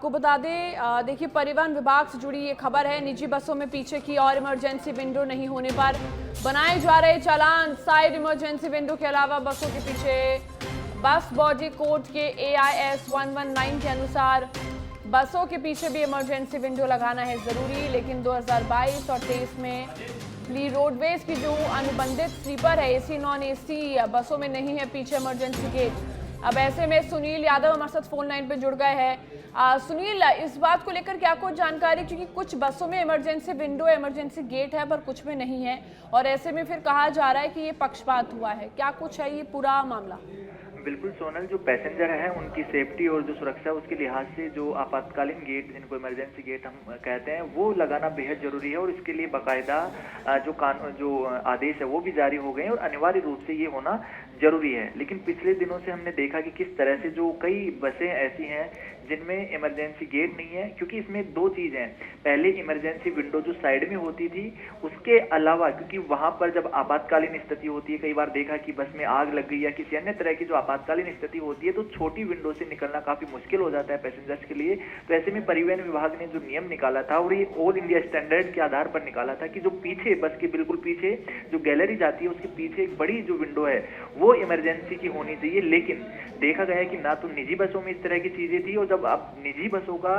आपको बता दें, देखिए परिवहन विभाग से जुड़ी ये खबर है। निजी बसों में पीछे की और इमरजेंसी विंडो नहीं होने पर बनाए जा रहे चालान। साइड इमरजेंसी विंडो के अलावा बसों के पीछे बस बॉडी कोड के AIS 119 के अनुसार बसों के पीछे भी इमरजेंसी विंडो लगाना है जरूरी। लेकिन 2022 और 23 में रोडवेज की जो अनुबंधित स्लीपर है, AC नॉन AC बसों में नहीं है पीछे इमरजेंसी गेट। अब ऐसे में सुनील यादव हमारे साथ फोन लाइन पे जुड़ गए हैं। सुनील, इस बात को लेकर क्या कुछ जानकारी, क्योंकि कुछ बसों में इमरजेंसी विंडो इमरजेंसी गेट है पर कुछ में नहीं है, और ऐसे में फिर कहा जा रहा है कि ये पक्षपात हुआ है, क्या कुछ है ये पूरा मामला? बिल्कुल सोनल, जो पैसेंजर हैं उनकी सेफ्टी और जो सुरक्षा है उसके लिहाज से जो आपातकालीन गेट, जिनको इमरजेंसी गेट हम कहते हैं, वो लगाना बेहद जरूरी है। और इसके लिए बाकायदा जो आदेश है वो भी जारी हो गए हैं और अनिवार्य रूप से ये होना जरूरी है। लेकिन पिछले दिनों से हमने देखा कि किस तरह से जो कई बसें ऐसी हैं जिनमें इमरजेंसी गेट नहीं है, क्योंकि इसमें दो चीज हैं। पहले इमरजेंसी विंडो जो साइड में होती थी, उसके अलावा क्योंकि वहां पर जब आपातकालीन स्थिति होती है, कई बार देखा कि बस में आग लग गई या किसी अन्य तरह की जो आपातकालीन स्थिति होती है, तो छोटी विंडो से निकलना काफी मुश्किल हो जाता है पैसेंजर्स के लिए। तो ऐसे में परिवहन विभाग ने जो नियम निकाला था, और ये ऑल इंडिया स्टैंडर्ड के आधार पर निकाला था, कि जो पीछे बस के बिल्कुल पीछे जो गैलरी जाती है उसके पीछे एक बड़ी जो विंडो है वो इमरजेंसी की होनी चाहिए। लेकिन देखा गया है कि ना तो निजी बसों में इस तरह की चीजें थी, और जब अब निजी बसों का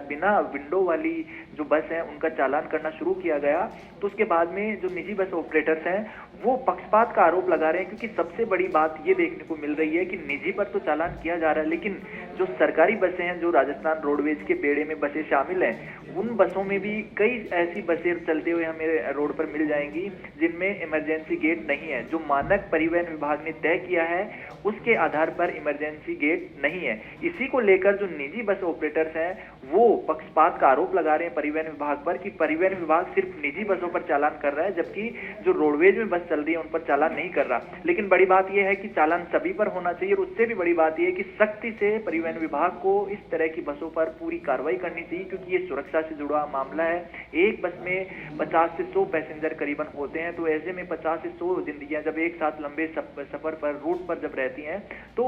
बिना विंडो वाली जो बस है उनका चालान करना शुरू किया गया, तो उसके बाद में जो निजी बस ऑपरेटर्स हैं वो पक्षपात का आरोप लगा रहे हैं। क्योंकि सबसे बड़ी बात ये देखने को मिल रही है कि निजी पर तो चालान किया जा रहा है, लेकिन जो सरकारी बसें हैं, जो राजस्थान रोडवेज के बेड़े में बसें शामिल हैं, उन बसों में भी कई ऐसी बसें चलते हुए हमें रोड पर मिल जाएंगी जिनमें इमरजेंसी गेट नहीं है। जो मानक परिवहन विभाग ने तय किया है उसके आधार पर इमरजेंसी गेट नहीं है। इसी को लेकर जो निजी बस ऑपरेटर्स हैं वो पक्षपात का आरोप लगा रहे हैं परिवहन विभाग पर, कि परिवहन विभाग सिर्फ निजी बसों पर चालान कर रहा है, जबकि जो रोडवेज में बस चल रही है उन पर चालान नहीं कर रहा। लेकिन बड़ी बात यह है कि चालान सभी पर होना चाहिए, और उससे भी बड़ी बात यह है कि सख्ती से परिवहन विभाग को इस तरह की बसों पर पूरी कार्रवाई करनी चाहिए, क्योंकि ये सुरक्षा से जुड़ा मामला है। एक बस में 50 से 100 पैसेंजर करीबन होते हैं, तो ऐसे में 50 से 100 जिंदगियां जब एक साथ लंबे सफर पर रूट पर जब रहती हैं, तो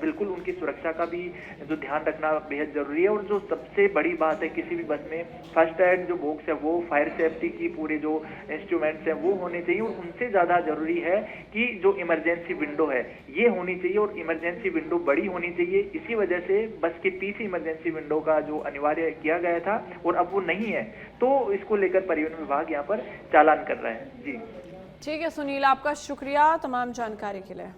बिल्कुल उनकी सुरक्षा का भी जो ध्यान रखना बेहद जरूरी है। और जो सबसे बड़ी बात है, किसी भी बस में फर्स्ट एड जो बॉक्स है, वो फायर सेफ्टी की पूरे जो इंस्ट्रूमेंट्स हैं वो होने चाहिए, और उनसे ज्यादा जरूरी है कि जो इमरजेंसी विंडो है ये होनी चाहिए, और इमरजेंसी विंडो बड़ी होनी चाहिए। इसी वजह से बस के पीछे इमरजेंसी विंडो का जो अनिवार्य किया गया था और अब वो नहीं है, तो इसको लेकर परिवहन विभाग यहाँ पर चालान कर रहा है। जी ठीक है सुनील, आपका शुक्रिया तमाम जानकारी के लिए।